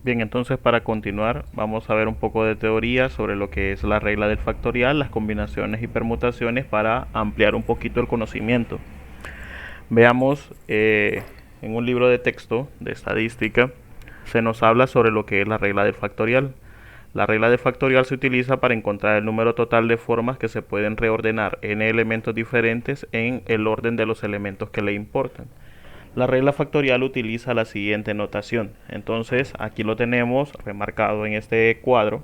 Bien, entonces para continuar vamos a ver un poco de teoría sobre lo que es la regla del factorial, las combinaciones y permutaciones para ampliar un poquito el conocimiento. Veamos en un libro de texto de estadística se nos habla sobre lo que es la regla del factorial. La regla del factorial se utiliza para encontrar el número total de formas que se pueden reordenar n elementos diferentes en el orden de los elementos que le importan. La regla factorial utiliza la siguiente notación. Entonces aquí lo tenemos remarcado en este cuadro.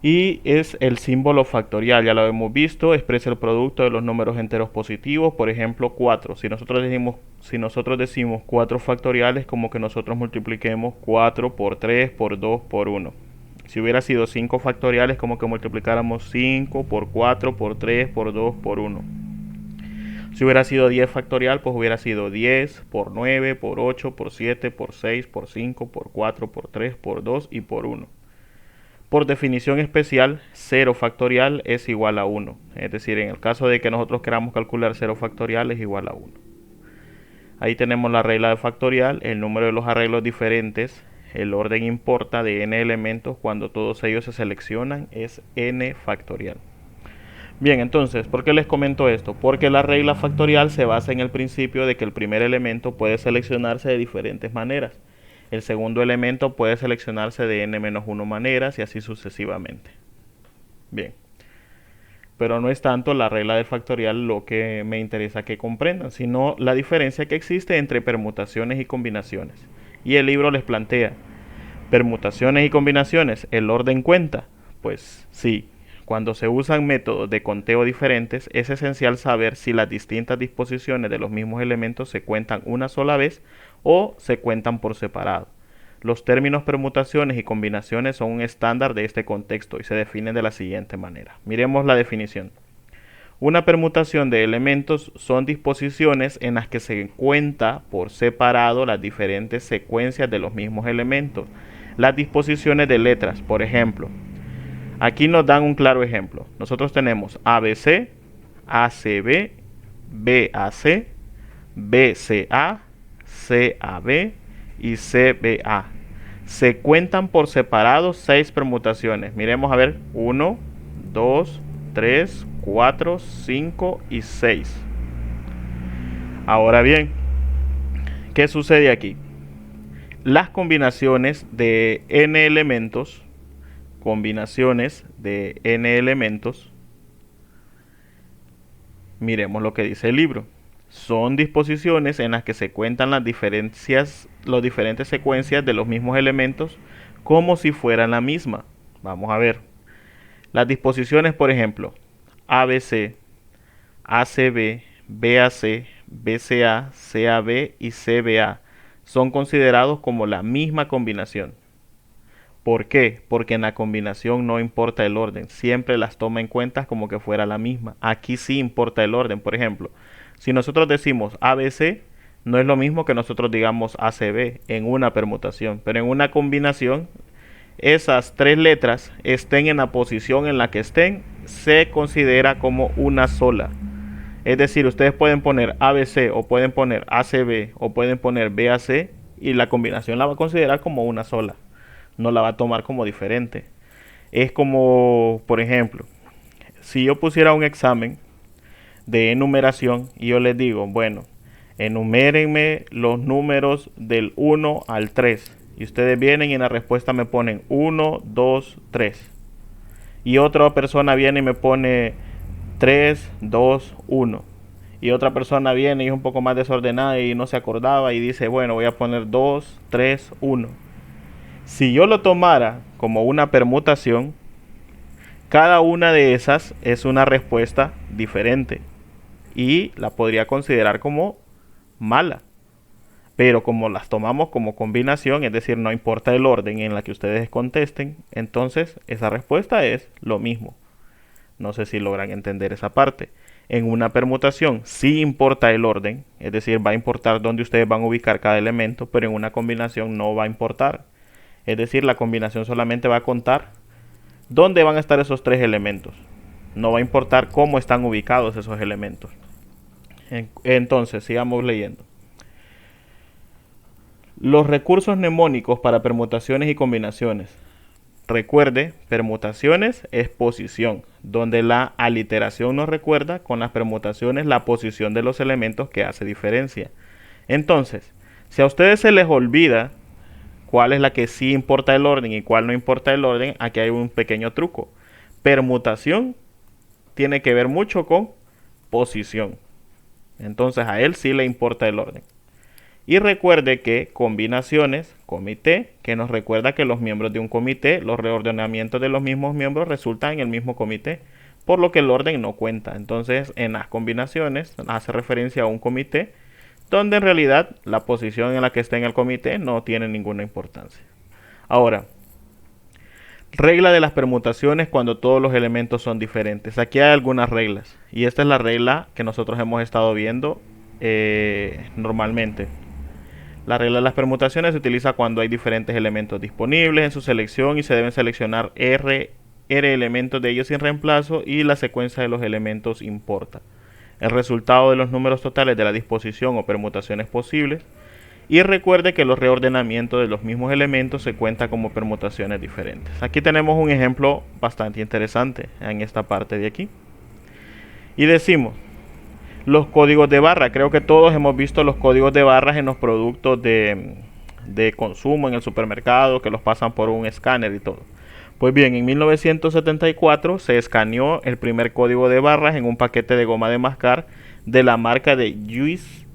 Y es el símbolo factorial, ya lo hemos visto, expresa el producto de los números enteros positivos, por ejemplo 4. Si nosotros decimos 4 factoriales, como que nosotros multipliquemos 4 por 3, por 2, por 1. Si hubiera sido 5 factoriales, como que multiplicáramos 5 por 4, por 3, por 2, por 1. Si hubiera sido 10 factorial, pues hubiera sido 10 por 9, por 8, por 7, por 6, por 5, por 4, por 3, por 2 y por 1. Por definición especial, 0 factorial es igual a 1. Es decir, en el caso de que nosotros queramos calcular 0 factorial es igual a 1. Ahí tenemos la regla de factorial, el número de los arreglos diferentes, el orden importa de n elementos cuando todos ellos se seleccionan es n factorial. Bien, entonces, ¿por qué les comento esto? Porque la regla factorial se basa en el principio de que el primer elemento puede seleccionarse de diferentes maneras. El segundo elemento puede seleccionarse de n-1 maneras y así sucesivamente. Bien, pero no es tanto la regla del factorial lo que me interesa que comprendan, sino la diferencia que existe entre permutaciones y combinaciones. Y el libro les plantea, permutaciones y combinaciones, ¿el orden cuenta? Pues sí. Cuando se usan métodos de conteo diferentes, es esencial saber si las distintas disposiciones de los mismos elementos se cuentan una sola vez o se cuentan por separado. Los términos permutaciones y combinaciones son un estándar de este contexto y se definen de la siguiente manera. Miremos la definición. Una permutación de elementos son disposiciones en las que se cuenta por separado las diferentes secuencias de los mismos elementos. Las disposiciones de letras, por ejemplo, aquí nos dan un claro ejemplo. Nosotros tenemos ABC, ACB, BAC, BCA, CAB y CBA. Se cuentan por separado 6 permutaciones. Miremos a ver, 1, 2, 3, 4, 5 y 6. Ahora bien, ¿qué sucede aquí? Las combinaciones de n elementos, miremos lo que dice el libro. Son disposiciones en las que se cuentan las diferentes secuencias de los mismos elementos como si fueran la misma. Vamos a ver. Las disposiciones, por ejemplo, ABC, ACB, BAC, BCA, CAB y CBA son considerados como la misma combinación. ¿Por qué? Porque en la combinación no importa el orden, siempre las toma en cuenta como que fuera la misma. Aquí sí importa el orden. Por ejemplo, si nosotros decimos ABC, no es lo mismo que nosotros digamos ACB en una permutación, pero en una combinación, esas 3 letras estén en la posición en la que estén, se considera como una sola. Es decir, ustedes pueden poner ABC o pueden poner ACB o pueden poner BAC y la combinación la va a considerar como una sola. No la va a tomar como diferente. Es como, por ejemplo, si yo pusiera un examen de enumeración y yo les digo, bueno, enumérenme los números del 1 al 3. Y ustedes vienen y en la respuesta me ponen 1, 2, 3. Y otra persona viene y me pone 3, 2, 1. Y otra persona viene y es un poco más desordenada y no se acordaba y dice, bueno, voy a poner 2, 3, 1. Si yo lo tomara como una permutación, cada una de esas es una respuesta diferente y la podría considerar como mala. Pero como las tomamos como combinación, es decir, no importa el orden en la que ustedes contesten, entonces esa respuesta es lo mismo. No sé si logran entender esa parte. En una permutación sí importa el orden, es decir, va a importar dónde ustedes van a ubicar cada elemento, pero en una combinación no va a importar. Es decir, la combinación solamente va a contar dónde van a estar esos 3 elementos. No va a importar cómo están ubicados esos elementos. Entonces, sigamos leyendo. Los recursos mnemónicos para permutaciones y combinaciones. Recuerde, permutaciones es posición, donde la aliteración nos recuerda con las permutaciones la posición de los elementos que hace diferencia. Entonces, si a ustedes se les olvida cuál es la que sí importa el orden y cuál no importa el orden, aquí hay un pequeño truco. Permutación tiene que ver mucho con posición. Entonces a él sí le importa el orden. Y recuerde que combinaciones, comité, que nos recuerda que los miembros de un comité, los reordenamientos de los mismos miembros resultan en el mismo comité, por lo que el orden no cuenta. Entonces en las combinaciones hace referencia a un comité, donde en realidad la posición en la que está en el comité no tiene ninguna importancia. Ahora, regla de las permutaciones cuando todos los elementos son diferentes. Aquí hay algunas reglas, y esta es la regla que nosotros hemos estado viendo normalmente. La regla de las permutaciones se utiliza cuando hay diferentes elementos disponibles en su selección y se deben seleccionar R elementos de ellos sin reemplazo y la secuencia de los elementos importa. El resultado de los números totales de la disposición o permutaciones posibles. Y recuerde que los reordenamientos de los mismos elementos se cuentan como permutaciones diferentes. Aquí tenemos un ejemplo bastante interesante en esta parte de aquí. Y decimos, los códigos de barra. Creo que todos hemos visto los códigos de barras en los productos de consumo en el supermercado, que los pasan por un escáner y todo. Pues bien, en 1974 se escaneó el primer código de barras en un paquete de goma de mascar de la marca de Juice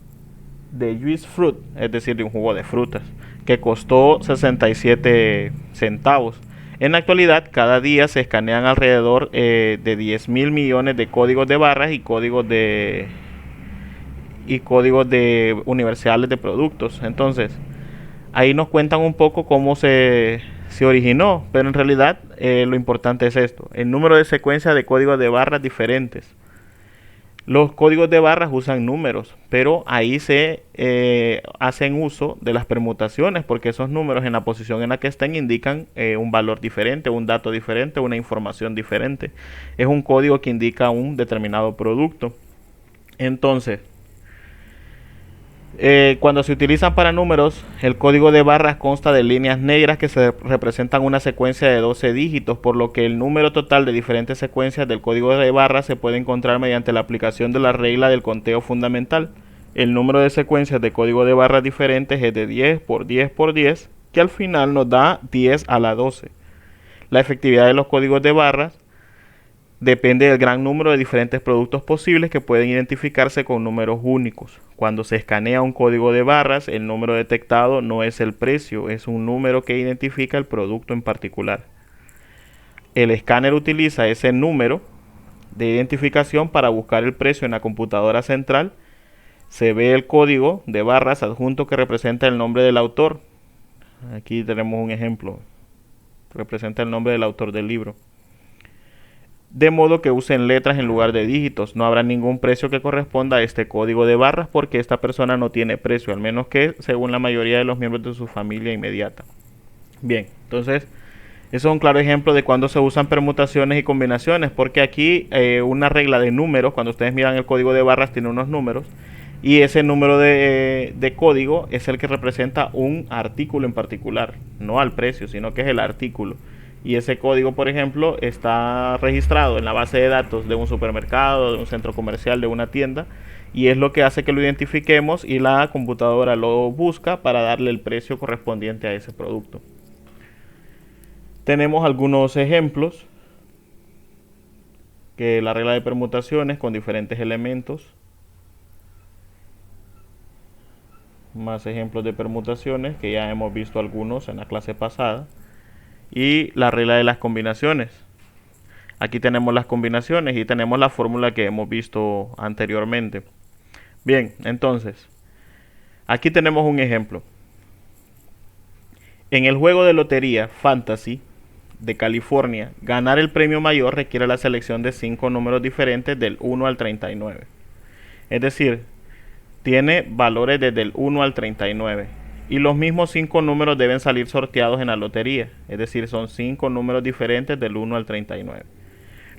Fruit, es decir, de un jugo de frutas, que costó 67 centavos. En la actualidad, cada día se escanean alrededor de 10.000 millones de códigos de barras y códigos de universales de productos. Entonces, ahí nos cuentan un poco cómo se originó, pero en realidad lo importante es esto: el número de secuencias de códigos de barras diferentes. Los códigos de barras usan números, pero ahí se hacen uso de las permutaciones, porque esos números en la posición en la que estén indican un valor diferente, un dato diferente, una información diferente. Es un código que indica un determinado producto. Entonces, cuando se utilizan para números, el código de barras consta de líneas negras que se representan una secuencia de 12 dígitos, por lo que el número total de diferentes secuencias del código de barras se puede encontrar mediante la aplicación de la regla del conteo fundamental. El número de secuencias de código de barras diferentes es de 10 por 10 por 10, que al final nos da 10 a la 12. La efectividad de los códigos de barras depende del gran número de diferentes productos posibles que pueden identificarse con números únicos. Cuando se escanea un código de barras, el número detectado no es el precio, es un número que identifica el producto en particular. El escáner utiliza ese número de identificación para buscar el precio en la computadora central. Se ve el código de barras adjunto que representa el nombre del autor. Aquí tenemos un ejemplo. Representa el nombre del autor del libro. De modo que usen letras en lugar de dígitos. No habrá ningún precio que corresponda a este código de barras porque esta persona no tiene precio, al menos que según la mayoría de los miembros de su familia inmediata. Bien, entonces eso es un claro ejemplo de cuando se usan permutaciones y combinaciones, porque aquí una regla de números, cuando ustedes miran el código de barras tiene unos números y ese número de código es el que representa un artículo en particular, no al precio, sino que es el artículo. Y ese código, por ejemplo, está registrado en la base de datos de un supermercado, de un centro comercial, de una tienda, y es lo que hace que lo identifiquemos y la computadora lo busca para darle el precio correspondiente a ese producto. Tenemos algunos ejemplos, que la regla de permutaciones con diferentes elementos, más ejemplos de permutaciones que ya hemos visto algunos en la clase pasada. Y la regla de las combinaciones. Aquí tenemos las combinaciones y tenemos la fórmula que hemos visto anteriormente. Bien, entonces, aquí tenemos un ejemplo. En el juego de lotería Fantasy de California, ganar el premio mayor requiere la selección de 5 números diferentes del 1 al 39. Es decir, tiene valores desde el 1 al 39. Y los mismos 5 números deben salir sorteados en la lotería, es decir, son 5 números diferentes del 1 al 39.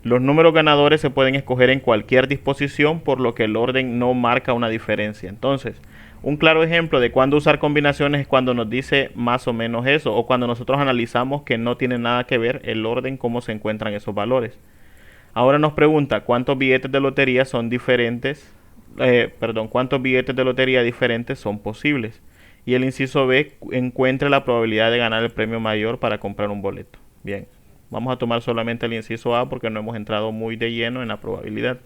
Los números ganadores se pueden escoger en cualquier disposición, por lo que el orden no marca una diferencia. Entonces, Un claro ejemplo de cuándo usar combinaciones es cuando nos dice más o menos eso, o cuando nosotros analizamos que no tiene nada que ver el orden cómo se encuentran esos valores. Ahora nos pregunta cuántos billetes de lotería son diferentes, cuántos billetes de lotería diferentes son posibles. Y el inciso B encuentra la probabilidad de ganar el premio mayor para comprar un boleto. Bien, vamos a tomar solamente el inciso A porque no hemos entrado muy de lleno en la probabilidad.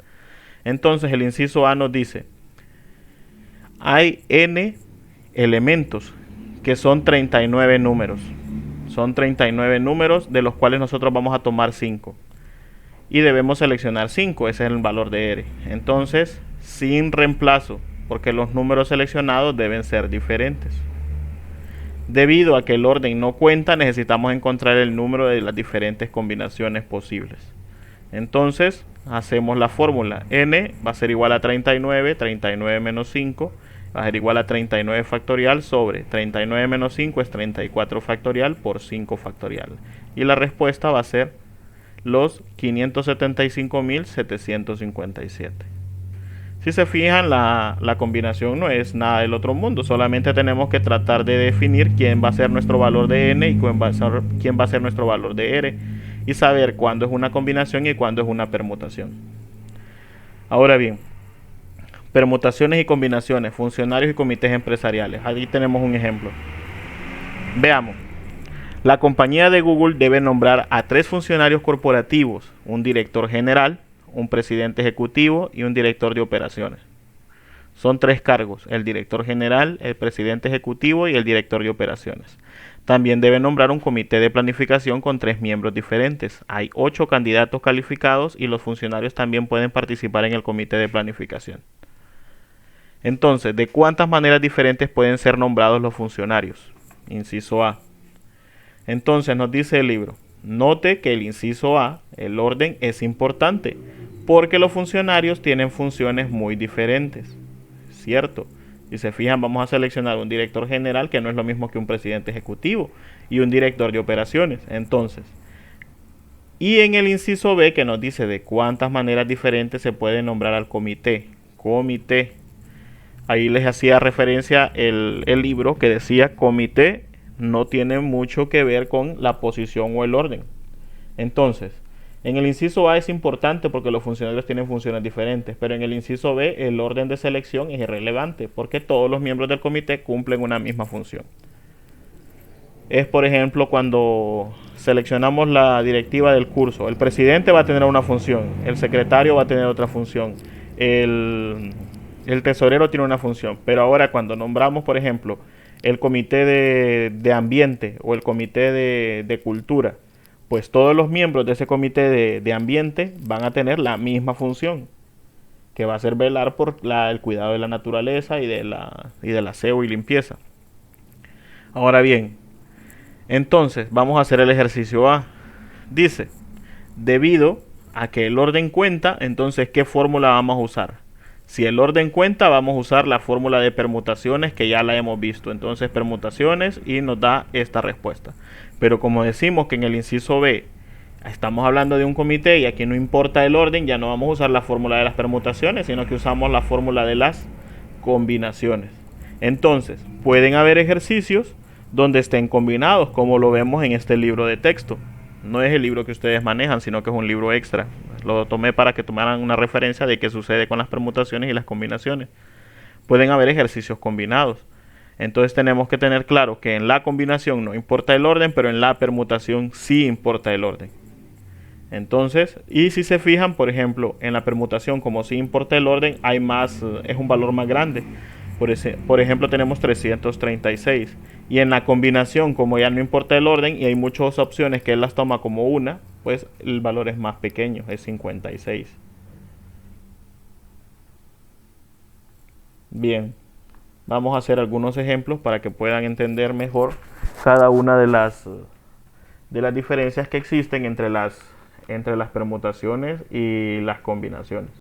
Entonces el inciso A nos dice, hay n elementos que son 39 números. Son 39 números de los cuales nosotros vamos a tomar 5. Y debemos seleccionar 5, ese es el valor de R. Entonces, sin reemplazo, porque los números seleccionados deben ser diferentes. Debido a que el orden no cuenta, necesitamos encontrar el número de las diferentes combinaciones posibles. Entonces, hacemos la fórmula. N va a ser igual a 39, 39 menos 5 va a ser igual a 39 factorial sobre 39 menos 5 es 34 factorial por 5 factorial. Y la respuesta va a ser los 575.757. Si se fijan, la combinación no es nada del otro mundo, solamente tenemos que tratar de definir quién va a ser nuestro valor de n y quién va a ser nuestro valor de r, y saber cuándo es una combinación y cuándo es una permutación. Ahora bien, permutaciones y combinaciones, funcionarios y comités empresariales. Aquí tenemos un ejemplo. Veamos. La compañía de Google debe nombrar a 3 funcionarios corporativos, un director general, un presidente ejecutivo y un director de operaciones. Son 3 cargos, el director general, el presidente ejecutivo y el director de operaciones. También debe nombrar un comité de planificación con 3 miembros diferentes. Hay 8 candidatos calificados y los funcionarios también pueden participar en el comité de planificación. Entonces, ¿de cuántas maneras diferentes pueden ser nombrados los funcionarios? Inciso A. Entonces nos dice el libro, note que el inciso A, el orden, es importante, porque los funcionarios tienen funciones muy diferentes. ¿Cierto? Si se fijan, vamos a seleccionar un director general, que no es lo mismo que un presidente ejecutivo, y un director de operaciones. Entonces, y en el inciso B, que nos dice de cuántas maneras diferentes se puede nombrar al comité. Comité. Ahí les hacía referencia el libro que decía comité no tiene mucho que ver con la posición o el orden. Entonces, en el inciso A es importante porque los funcionarios tienen funciones diferentes, pero en el inciso B el orden de selección es irrelevante porque todos los miembros del comité cumplen una misma función. Es, por ejemplo, cuando seleccionamos la directiva del curso, el presidente va a tener una función, el secretario va a tener otra función, el tesorero tiene una función, pero ahora cuando nombramos, por ejemplo, el comité de ambiente o el comité de cultura, pues todos los miembros de ese comité de ambiente van a tener la misma función, que va a ser velar por el cuidado de la naturaleza y del aseo y limpieza. Ahora bien, entonces vamos a hacer el ejercicio A. Dice, debido a que el orden cuenta, entonces ¿qué fórmula vamos a usar? Si el orden cuenta, vamos a usar la fórmula de permutaciones que ya la hemos visto. Entonces permutaciones y nos da esta respuesta. Pero como decimos que en el inciso B estamos hablando de un comité y aquí no importa el orden, ya no vamos a usar la fórmula de las permutaciones, sino que usamos la fórmula de las combinaciones. Entonces, pueden haber ejercicios donde estén combinados, como lo vemos en este libro de texto. No es el libro que ustedes manejan, sino que es un libro extra. Lo tomé para que tomaran una referencia de qué sucede con las permutaciones y las combinaciones. Pueden haber ejercicios combinados. Entonces tenemos que tener claro que en la combinación no importa el orden, pero en la permutación sí importa el orden. Entonces, y si se fijan, por ejemplo, en la permutación, como sí importa el orden, hay más, es un valor más grande. Por ejemplo, tenemos 336. Y en la combinación, como ya no importa el orden y hay muchas opciones que él las toma como una, pues el valor es más pequeño, es 56. Bien, vamos a hacer algunos ejemplos para que puedan entender mejor cada una de las diferencias que existen entre las permutaciones y las combinaciones.